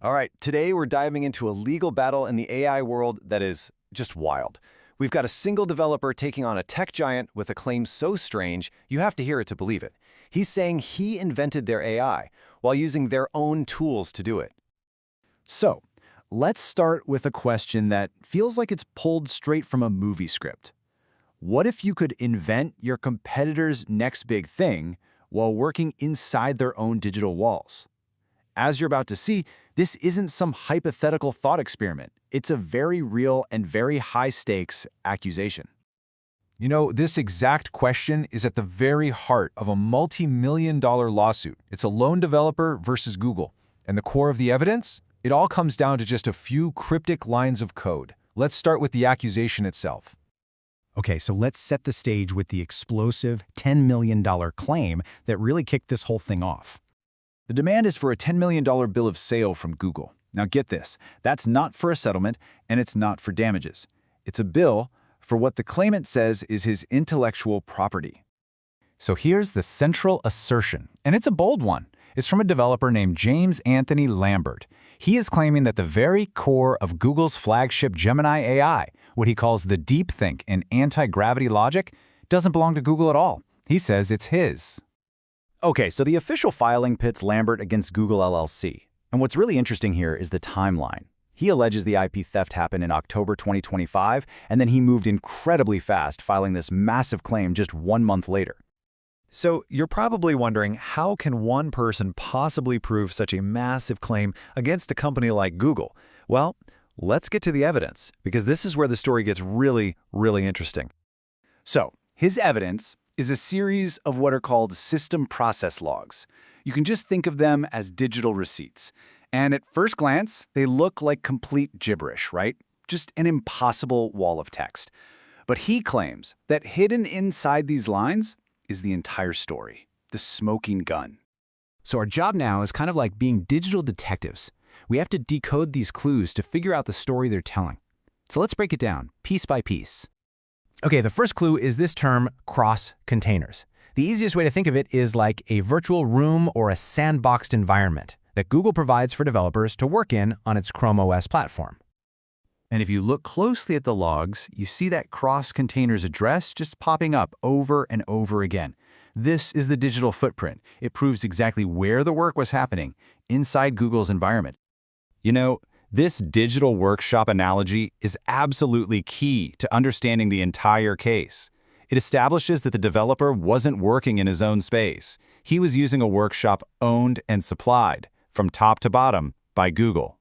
All right, today we're diving into a legal battle in the AI world that is just wild. We've got a single developer taking on a tech giant with a claim so strange, you have to hear it to believe it. He's saying he invented their AI while using their own tools to do it. So, let's start with a question that feels like it's pulled straight from a movie script. What if you could invent your competitor's next big thing while working inside their own digital walls? As you're about to see, this isn't some hypothetical thought experiment. It's a very real and very high-stakes accusation. You know, this exact question is at the very heart of a multi-million-dollar lawsuit. It's a lone developer versus Google. And the core of the evidence? It all comes down to just a few cryptic lines of code. Let's start with the accusation itself. Okay, so let's set the stage with the explosive $10 million claim that really kicked this whole thing off. The demand is for a $10 million bill of sale from Google. Now get this, that's not for a settlement, and it's not for damages. It's a bill for what the claimant says is his intellectual property. So here's the central assertion, and it's a bold one. It's from a developer named James Anthony Lambert. He is claiming that the very core of Google's flagship Gemini AI, what he calls the deep think and anti-gravity logic, doesn't belong to Google at all. He says it's his. Okay, so the official filing pits Lambert against Google LLC. And what's really interesting here is the timeline. He alleges the IP theft happened in October 2025, and then he moved incredibly fast, filing this massive claim just 1 month later. So you're probably wondering, how can one person possibly prove such a massive claim against a company like Google? Well, let's get to the evidence, because this is where the story gets really, really interesting. So, his evidence is a series of what are called system process logs. You can just think of them as digital receipts. And at first glance, they look like complete gibberish, right? Just an impossible wall of text. But he claims that hidden inside these lines is the entire story, the smoking gun. So our job now is kind of like being digital detectives. We have to decode these clues to figure out the story they're telling. So let's break it down, piece by piece. Okay, the first clue is this term, cross-containers. The easiest way to think of it is like a virtual room or a sandboxed environment that Google provides for developers to work in on its Chrome OS platform. And if you look closely at the logs, you see that cross-containers address just popping up over and over again. This is the digital footprint. It proves exactly where the work was happening, inside Google's environment. You know, this digital workshop analogy is absolutely key to understanding the entire case. It establishes that the developer wasn't working in his own space. He was using a workshop owned and supplied, from top to bottom, by Google.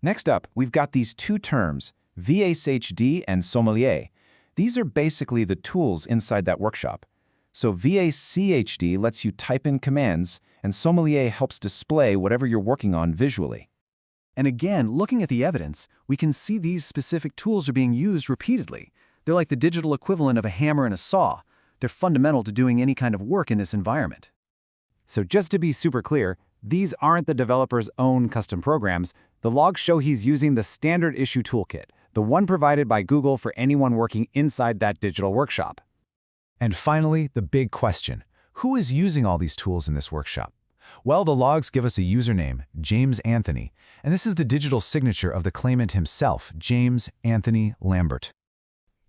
Next up, we've got these two terms, VACHD and sommelier. These are basically the tools inside that workshop. So VACHD lets you type in commands, and sommelier helps display whatever you're working on visually. And again, looking at the evidence, we can see these specific tools are being used repeatedly. They're like the digital equivalent of a hammer and a saw. They're fundamental to doing any kind of work in this environment. So just to be super clear, these aren't the developer's own custom programs. The logs show he's using the standard issue toolkit, the one provided by Google for anyone working inside that digital workshop. And finally, the big question. Who is using all these tools in this workshop? Well, the logs give us a username, James Anthony, and this is the digital signature of the claimant himself, James Anthony Lambert.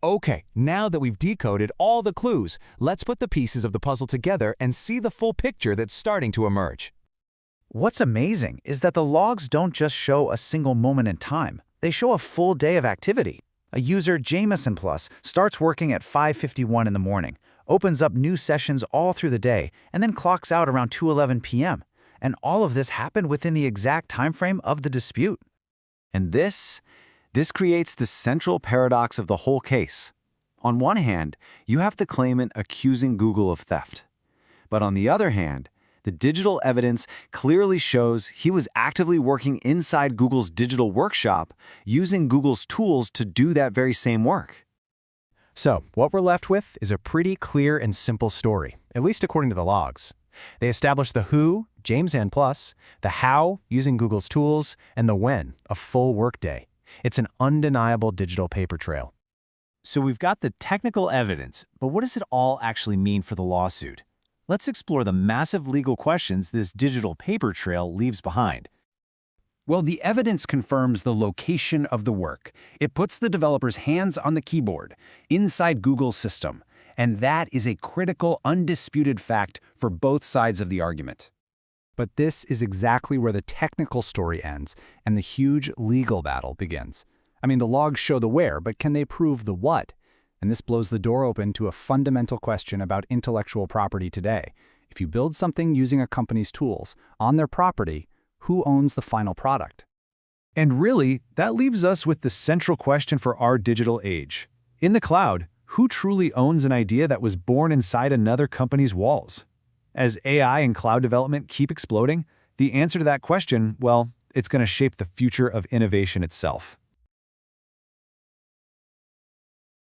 Okay, now that we've decoded all the clues, let's put the pieces of the puzzle together and see the full picture that's starting to emerge. What's amazing is that the logs don't just show a single moment in time. They show a full day of activity. A user, Jameson Plus, starts working at 5:51 in the morning, opens up new sessions all through the day, and then clocks out around 2:11 p.m. And all of this happened within the exact time frame of the dispute. And this creates the central paradox of the whole case. On one hand, you have the claimant accusing Google of theft. But on the other hand, the digital evidence clearly shows he was actively working inside Google's digital workshop, using Google's tools to do that very same work. So, what we're left with is a pretty clear and simple story, at least according to the logs. They establish the who, James N+, the how, using Google's tools, and the when, a full workday. It's an undeniable digital paper trail. So we've got the technical evidence, but what does it all actually mean for the lawsuit? Let's explore the massive legal questions this digital paper trail leaves behind. Well, the evidence confirms the location of the work. It puts the developer's hands on the keyboard, inside Google's system. And that is a critical, undisputed fact for both sides of the argument. But this is exactly where the technical story ends and the huge legal battle begins. I mean, the logs show the where, but can they prove the what? And this blows the door open to a fundamental question about intellectual property today. If you build something using a company's tools on their property, who owns the final product? And really, that leaves us with the central question for our digital age. In the cloud, who truly owns an idea that was born inside another company's walls? As AI and cloud development keep exploding, the answer to that question, well, it's going to shape the future of innovation itself.